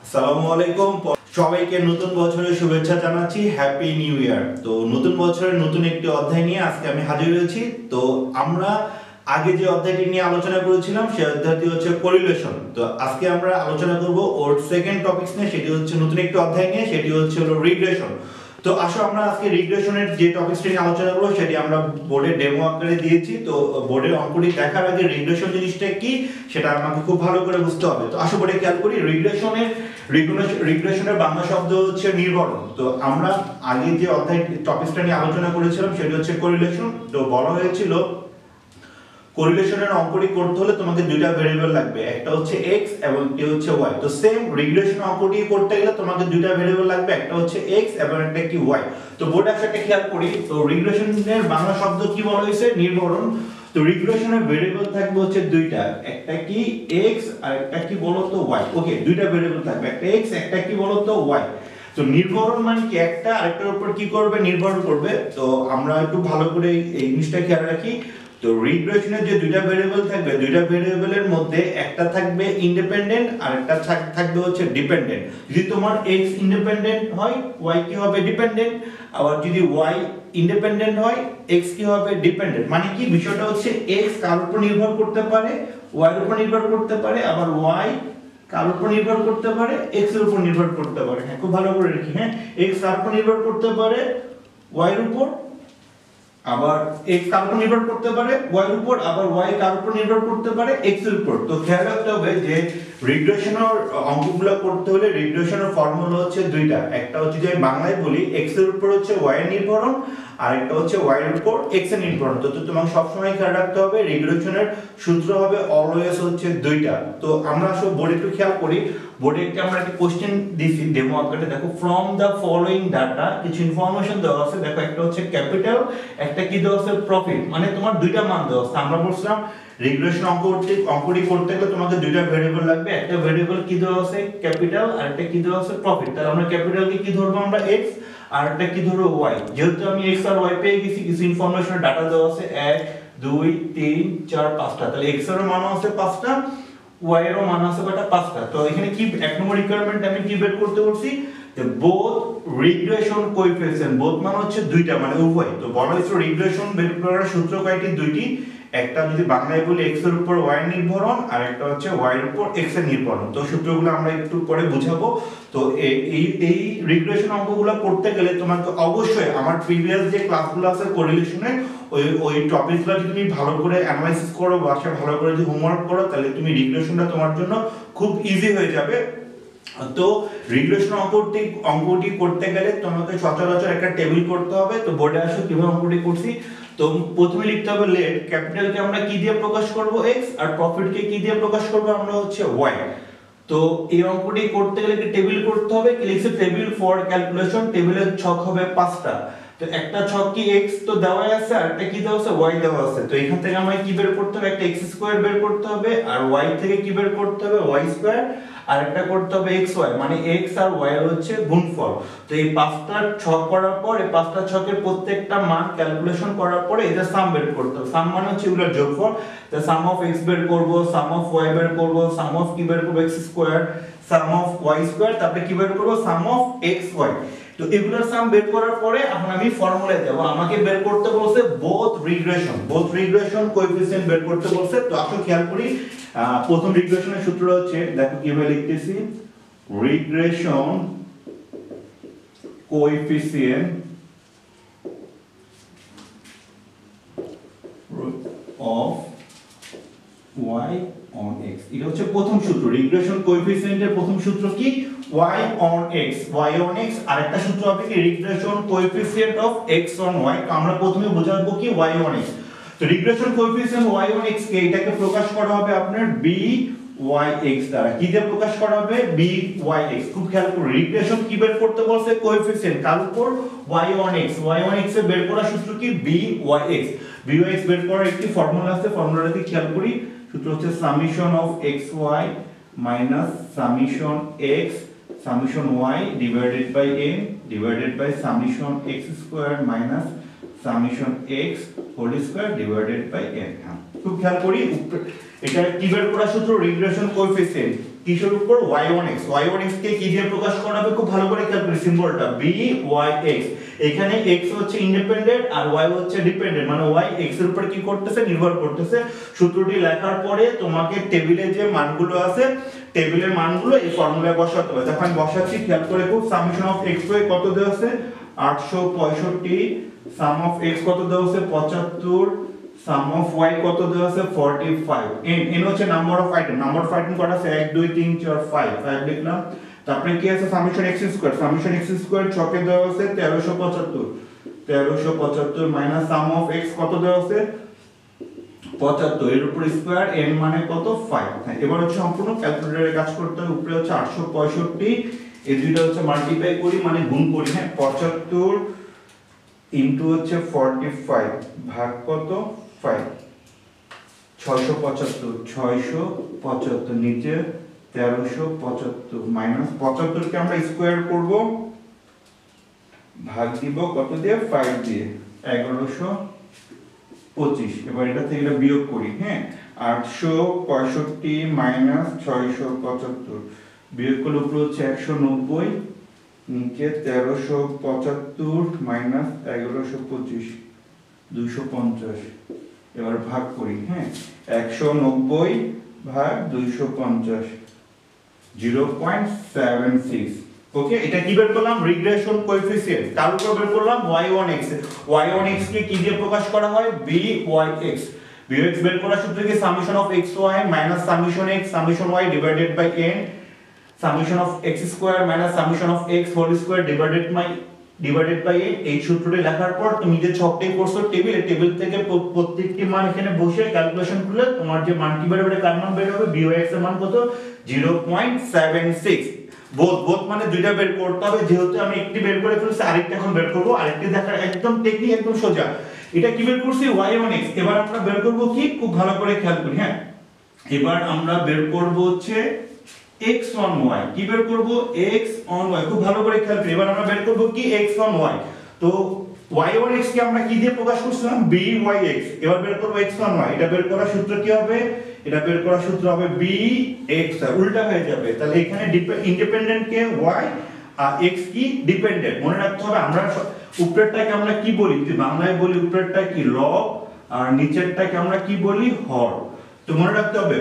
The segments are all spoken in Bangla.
আসসালামু আলাইকুম সবাইকে নতুন বছরের শুভেচ্ছা জানাচ্ছি হ্যাপি নিউ ইয়ার। তো নতুন বছরের নতুন একটি অধ্যায় নিয়ে আজকে আমি হাজির হয়েছি। তো আমরা আগে যে অধ্যায়টি নিয়ে আলোচনা করেছিলাম সেই অধ্যায়টি হচ্ছে কোরিলেশন। তো আজকে আমরা আলোচনা করব ওর সেকেন্ড টপিকস নিয়ে, সেটি হচ্ছে নতুন একটি অধ্যায় নিয়ে, সেটি হচ্ছে হলো রিগ্রেশন। তো আসো আমরা আজকে রিগ্রেশনের যে টপিকসটি নিয়ে আলোচনা করব সেটি আমরা বোর্ডে ডেমো আকারে দিয়েছি। তো বোর্ডের অঙ্কটি দেখার আগে রিগ্রেশন জিনিসটা কি সেটা আমাকে খুব ভালো করে বুঝতে হবে। তো আসো বোর্ডে খেয়াল করি, রিগ্রেশনের বাংলা শব্দ হচ্ছে নির্ভরণ। তো আমরা আগে যে অধ্যায় টপিকসটা নিয়ে আলোচনা করেছিলাম সেটি হচ্ছে কোরিলেশন। তো বলা হয়েছিল কোরিলেশনের অঙ্কটি করতে হলে তোমাকে দুইটা ভেরিয়েবল লাগবে, একটা হচ্ছে x এবং একটি হচ্ছে y। তো সেম রিগ্রেশন অঙ্কটি করতে গেলে তোমাকে দুইটা ভেরিয়েবল লাগবে, একটা হচ্ছে x এবং একটা কি y। তো বোর্ডে একটা খেয়াল করি, তো রিগ্রেশনের বাংলা শব্দ কি বলা হয়েছে? নির্ভরণ। তো রিগ্রেশনের ভেরিয়েবল থাকবে হচ্ছে দুইটা, একটা কি x আর একটা কি বলতো y। ওকে, দুইটা ভেরিয়েবল থাকবে, একটা x একটা কি বলতো y। তো নির্ভরণ মানে কি একটা আরেকটার উপর কি করবে? নির্ভর করবে। তো আমরা একটু ভালো করে এই জিনিসটা খেয়াল রাখি। তো রিগ্রেশনের যে দুইটা ভেরিয়েবল থাকবে, দুইটা ভেরিয়েবলের মধ্যে একটা থাকবে ইন্ডিপেন্ডেন্ট আর একটা থাকবে হচ্ছে ডিপেন্ডেন্ট। যদি তোমার x ইন্ডিপেন্ডেন্ট হয় y কি হবে? ডিপেন্ডেন্ট। আবার যদি y ইন্ডিপেন্ডেন্ট হয় x কি হবে? ডিপেন্ডেন্ট। মানে কি বিষয়টা হচ্ছে x কার উপর নির্ভর করতে পারে? y এর উপর নির্ভর করতে পারে। আবার y কার উপর নির্ভর করতে পারে? x এর উপর নির্ভর করতে পারে। হ্যাঁ, খুব ভালো করে রাখি। হ্যাঁ, x কার উপর নির্ভর করতে পারে? y এর উপর। আবার x কার উপর নির্ভর করতে পারে? y এর উপর। আবার y কার উপর নির্ভর করতে পারে? x এর উপর। তো খেয়াল রাখতে হবে যে রিগ্রেশনের অঙ্কগুলো করতে হলে রিগ্রেশনের ফর্মুলা হচ্ছে দুইটা, একটা হচ্ছে যে বাংলায় বলি x এর উপর হচ্ছে y এর নির্ভরণ আর একটা হচ্ছে y এর উপর x এর নির্ভরণ। তো তোমাকে সব সময় খেয়াল রাখতে হবে রিগ্রেশনের সূত্র হবে অলওয়েজ হচ্ছে দুইটা। তো আমরা আসলে বোর্ডে একটু খেয়াল করি, বোর্ডে আমরা একটা কোশ্চেন দিছি ডেমো আকারে। দেখো, ফ্রম দা ফলোইং ডাটা কিছু ইনফরমেশন দেওয়া আছে। দেখো, একটা হচ্ছে ক্যাপিটাল, একটা কি দেওয়া আছে? প্রফিট। মানে তোমার দুইটা মান দেওয়া আছে। আমরা বলছিলাম রিগ্রেশন অঙ্কটি করতে গেলে তোমাকে দুইটা ভেরিয়েবল লাগবে, একটা ভেরিয়েবল কি দেওয়া আছে? ক্যাপিটাল, আর একটা কি দেওয়া আছে? প্রফিট। তাহলে আমরা ক্যাপিটালকে কি ধরবো? আমরা x, আর একটা কি ধরবো? y। যেহেতু আমি x আর y পেয়ে গেছি, কিছু ইনফরমেশন ডাটা দেওয়া আছে 1 2 3 4 5টা। তাহলে x এর মান আছে 5টা, y এর মান আছে কয়টা? 5টা। তো এখানে কি এক নম্বর রিকোয়ারমেন্ট আমি কি বের করতে বলছি? যে বোথ রিগ্রেশন কোএফিসিয়েন্ট, বোথ মানে হচ্ছে দুইটা, মানে উভয়। তো বলা হয়েছে রিগ্রেশন বের করার সূত্র কয়টি? দুইটি। একটা যদি বাংলায় বলি x এর উপর y এর নির্ভরণ আর একটা হচ্ছে y এর উপর x এর নির্ভরণ। তো সূত্রগুলো আমরা একটু পরে বুঝাবো। তো এই রিগ্রেশন অঙ্কগুলো করতে গেলে তোমাকে অবশ্যই আমার প্রিভিয়াস যে ক্লাসগুলো আছে কোরিলেশনের ওই টপিকগুলো যদি তুমি ভালো করে অ্যানালাইসিস করো বা ভালো করে যদি হোমওয়ার্ক করো, তাহলে তুমি রিগ্রেশনটা তোমার জন্য খুব ইজি হয়ে যাবে। তো রিগ্রেশন অঙ্কটি করতে গেলে তোমাকে সচরাচর একটা টেবিল করতে হবে। তো বোর্ডে আসো কিভাবে অঙ্কটি করছি। তো প্রথমে লিখতে হবে লেট, ক্যাপিটালকে আমরা কি দিয়ে প্রকাশ করব? x, আর প্রফিটকে কি দিয়ে প্রকাশ করব? আমরা হচ্ছে y। তো এই অঙ্কটি করতে গেলে কি টেবিল করতে হবে? কি লিখছে? Table for calculation. টেবিলের ছক হবে 5টা। তো একটা ছক কি x তো দেওয়াই আছে, আর একটা কি দেওয়া আছে? y দেওয়া আছে। তো এখান থেকে আমায় কি বের করতে হবে? একটা x স্কয়ার বের করতে হবে, আর y থেকে কি বের করতে হবে? y স্কয়ার, আর একটা করতে হবে xy, মানে x আর y এর হচ্ছে গুণফল। তো এই পাঁচটা ছক করার পর এই পাঁচটা ছকের প্রত্যেকটা মান ক্যালকুলেশন করার পরে এদের সাম বের করতে হবে। সাম মানে হচ্ছে এগুলোর যোগফল। তো সাম অফ x বের করব, সাম অফ y বের করব, সাম অফ কি বের করব? x square, some of y square, তারপরে কি বের করব? সাম অফ xy। তো এগুলোর সাম বের করার পরে এখন আমি ফর্মুলায় যাব। আমাকে বের করতে বলছে বোথ রিগ্রেশন কোএফিসিয়েন্ট বের করতে বলছে। তো আসলে খেয়াল করি, প্রথম রিগ্রেশনের সূত্র হচ্ছে, দেখো কিভাবে লিখতেছি, regression coefficient of y on x। এটা হচ্ছে প্রথম সূত্র। রিগ্রেশন কোএফিসিয়েন্টের প্রথম সূত্র কি? y on x। আরেকটা সূত্র হবে কি? Regression coefficient of x on y। তো আমরা প্রথমে বোঝাবো কি? y on x। তো regression coefficient y on x কে এটাকে প্রকাশ করা হবে আপনার byx দ্বারা। কি দিয়ে প্রকাশ করা হবে? byx। খুব খেয়াল করুন, রিগ্রেশন কি বের করতে বলছে? কোএফিসিয়েন্ট কার উপর? y on x এর বের করার সূত্র কি? byx বের করার একটি ফর্মুলা আছে, ফর্মুলাটাকে খেয়াল করি। সূত্র হচ্ছে summation of xy minus summation x summation y divided by n divided by summation x square minus summation x whole square divided by n। খুব খেয়াল করি, এটা কি বের করার সূত্র? Regression coefficient. কিসের উপর y1x y1x কে কি দিয়ে প্রকাশ করা হবে খুব ভালো করে খেয়াল করে সিম্বলটা byx এখানে x হচ্ছে ইন্ডিপেন্ডেন্ট আর y হচ্ছে ডিপেন্ডেন্ট মানে y x এর উপর কি করতেছে নির্ভর করতেছে সূত্রটি লেখার পরে তোমাকে টেবিলে যে মানগুলো আছে টেবিলের মানগুলো এই ফর্মুলায় বসাতে হবে দেখো আমি বসাচ্ছি খেয়াল করে খুব সামেশন অফ x কত দেওয়া আছে 865 সাম অফ x কত দেওয়া আছে 75 সাম অফ y কত দেওয়া আছে 45 n হচ্ছে নাম্বার অফ আইটেম কত আছে 1 2 3 4 5 5 লিখলাম তারপরে কি আছে সামেশন x স্কয়ার ছকে দেওয়া আছে 1375 মাইনাস সাম অফ x কত দেওয়া আছে 75 এর উপর স্কয়ার n মানে কত 5 হ্যাঁ এবার হচ্ছে সম্পূর্ণ ক্যালকুলেটরে কাজ করতে হবে উপরে হচ্ছে 865 এই দুইটা হচ্ছে মাল্টিপ্লাই করি মানে গুণ করি হ্যাঁ 75 ইনটু হচ্ছে 45 ভাগ কত 5 675 নিচে 1375 মাইনাস 75 কে আমরা স্কয়ার করব ভাগ দিব কত দিয়ে 5 দিয়ে 1125 এবার এটা থেকে এটা বিয়োগ করি হ্যাঁ 865 মাইনাস 675 বিয়োগ করলে উপরে হচ্ছে 190 নিচে 1375 মাইনাস 1125 250 এবার ভাগ করি হ্যাঁ 190 ভাগ 250 0.76 ওকে এটা কি বের করলাম রিগ্রেশন কোএফিসিয়েন্ট তার উপর বের করলাম y1x কে কি দিয়ে প্রকাশ করা হয় byx byx বের করার সূত্র কি summation of xy minus summation x summation y divided by n summation of x square minus summation of x whole square divided by n এই সূত্রটি লেখার পর তুমি যে ছকটাই করছো টেবিল থেকে প্রত্যেকটি মান এখানে বসে ক্যালকুলেশন করলে তোমার যে মানটি বের হবে কার মান বের হবে byx এর মান কত 0.76 বোথ মানে দুইটা বের করতে হবে যেহেতু আমি একটি বের করে ফেলছি আরেকটা এখন বের করব আরেকটি দেখার একদম টেকনিক একদম সোজা এটা কি বের করছি y1x এবার আমরা বের করব কি খুব ভালো করে খেয়াল করি হ্যাঁ এবার আমরা বের করব হচ্ছে x on y কি বের করব x on y খুব ভালো করে খেয়াল করি এবার আমরা বের করব কি x on y তো y1x কে আমরা কি দিয়ে প্রকাশ করছিলাম byx এবার বের করব x on y এটা বের করার সূত্র কি হবে এটা বের করার সূত্র হবে bx উল্টা হয়ে যাবে তাহলে এখানে ইন্ডিপেন্ডেন্ট কে y আর x কি ডিপেন্ডেন্ট মনে রাখতে হবে আমরা উপরেরটাকে আমরা কি বলি যদি বাংলায় বলি উপরেরটা কি লব আর নিচেরটাকে আমরা কি বলি হর তো মনে রাখতে হবে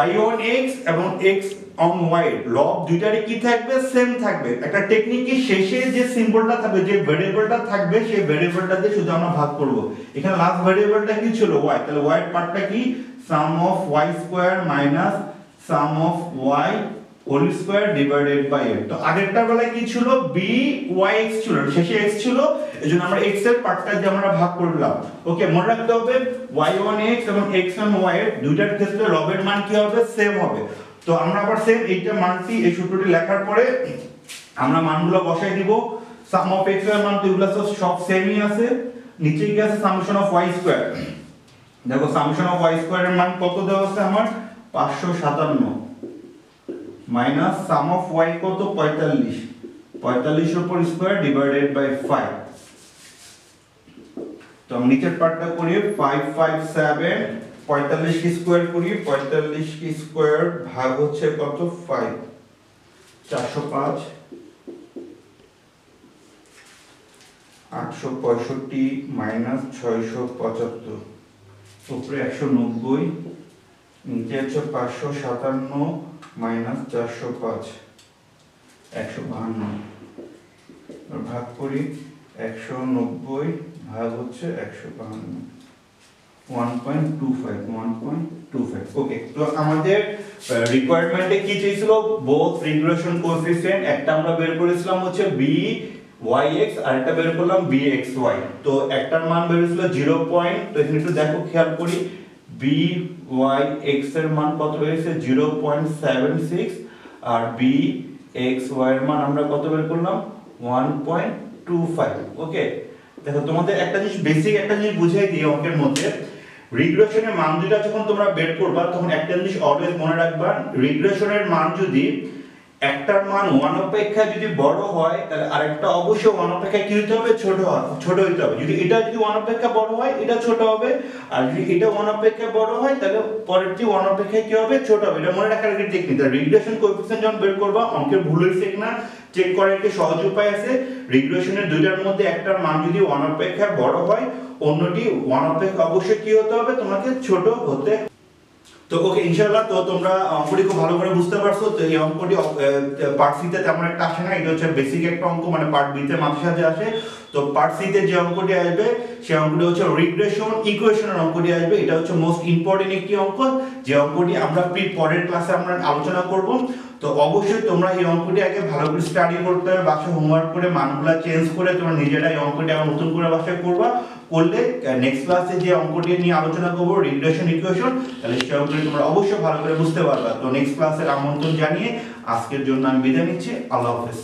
y1x এবং x on y লব দুইটারই কি থাকবে সেম থাকবে একটা টেকনিক কি শেষে যে সিম্বলটা থাকবে যে ভেরিয়েবলটা থাকবে সেই ভেরিয়েবলটা দিয়ে শুধু আমরা ভাগ করব এখানে লাস্ট ভেরিয়েবলটা কি ছিল y তাহলে y এর পার্টটা কি sum of y square minus sum of y whole square divided by n তো আগেরটার বেলায় কি ছিল byx ছিল শেষে x ছিল এজন্য আমরা x এর পার্টটা দিয়ে আমরা ভাগ করলাম ওকে মনে রাখতে হবে y1x এবং x on y এর দুইটার ক্ষেত্রে লবের মান কি হবে সেম হবে তো আমরা আবার সেম এইটা মানটি এই সূত্রটি লেখার পরে আমরা মানগুলো বসাই দিব sum of x এর মান তো এগুলো সব সেমই আছে নিচে কি আছে সামেশন অফ y স্কয়ার দেখো সামেশন অফ y স্কয়ার এর মান কত দেওয়া আছে আমার 557 মাইনাস সাম অফ y কত 45 এর উপর স্কয়ার ডিভাইডেড বাই 5 তো আমি নিচের পার্টটা করি 557 45 কি স্কয়ার করি 45 কি স্কয়ার ভাগ হচ্ছে কত 5 405 865 মাইনাস 675 উপরে 190 নিচে হচ্ছে 557 মাইনাস 405 152 ভাগ করি 190 ভাগ হচ্ছে 152 1.25 ওকে তো আমাদের রিকোয়ারমেন্টে কি চাইছিল বোথ রিগ্রেশন কোএফিসিয়েন্ট একটা আমরা বের করেছিলাম হচ্ছে byx আর একটা বের করলাম bxy তো একটার মান বের হয়েছিল 0. তো এখানে একটু দেখো খেয়াল করি byx এর মান কত বেরিয়েছে 0.76 আর bxy এর মান আমরা কত বের করলাম 1.25 ওকে দেখো তোমাদের একটা জিনিস বেসিক একটা জিনিস বুঝাই দিই অঙ্কের মধ্যে রিগ্রেশনের মান দুটো যখন তোমরা বের করবা তখন একটা জিনিস অলওয়েজ মনে রাখবা রিগ্রেশনের মান যদি একটার মান 1 অপেক্ষা যদি বড় হয় তাহলে আরেকটা অবশ্যই 1 অপেক্ষা কি হতে হবে, ছোট হতে হবে। যদি এটা যদি 1 অপেক্ষা বড় হয় এটা ছোট হবে, আর যদি এটা 1 অপেক্ষা বড় হয় তাহলে পরেরটি 1 অপেক্ষা কি হবে, ছোট হবে। এটা মনে রাখার একটা টেকনিক। তার রিগ্রেশন কোএফিসিয়েন্ট যখন বের করবা অঙ্কের ভুল হইছে কিনা চেক করার একটা সহজ উপায় আছে। রিগ্রেশনের দুইটার মধ্যে একটার মান যদি 1 অপেক্ষা বড় হয় অন্যটি 1 অপেক্ষা অবশ্যই কি হতে হবে, তোমাকে ছোট হতে। তো ওকে ইনশাআল্লাহ, তো তোমরা অঙ্কটি খুব ভালো করে বুঝতে পারছো। তো এই অঙ্কটি পার্ট সি তে তেমন একটা আসে না, এটা হচ্ছে বেসিক একটা অঙ্ক, মানে পার্ট বি তে মাঝে সাথে আসে। তো পার্ট সি তে যে অঙ্কটি আসবে সেই অঙ্কটি হচ্ছে রিগ্রেশন ইকুয়েশনের অঙ্কটি আসবে। এটা হচ্ছে মোস্ট ইম্পর্টেন্ট একটি অঙ্ক, যে অঙ্কটি আমরা পরের ক্লাসে আমরা আলোচনা করব। তো অবশ্যই তোমরা এই অঙ্কটি আগে ভালো করে স্টাডি করতে হবে, বাসায় হোমওয়ার্ক করে মানগুলা চেঞ্জ করে তোমরা নিজেরাই অঙ্কটি আবার নতুন করে বাসায় করবা। করলে নেক্সট ক্লাসে যে অঙ্কটি নিয়ে আলোচনা করব রিগ্রেশন ইকুয়েশন, তাহলে সেই অঙ্কটি তোমরা অবশ্যই ভালো করে বুঝতে পারবা। তো নেক্সট ক্লাসের আমন্ত্রণ জানিয়ে আজকের জন্য আমি বিদায় নিচ্ছি। আল্লাহ হাফেজ।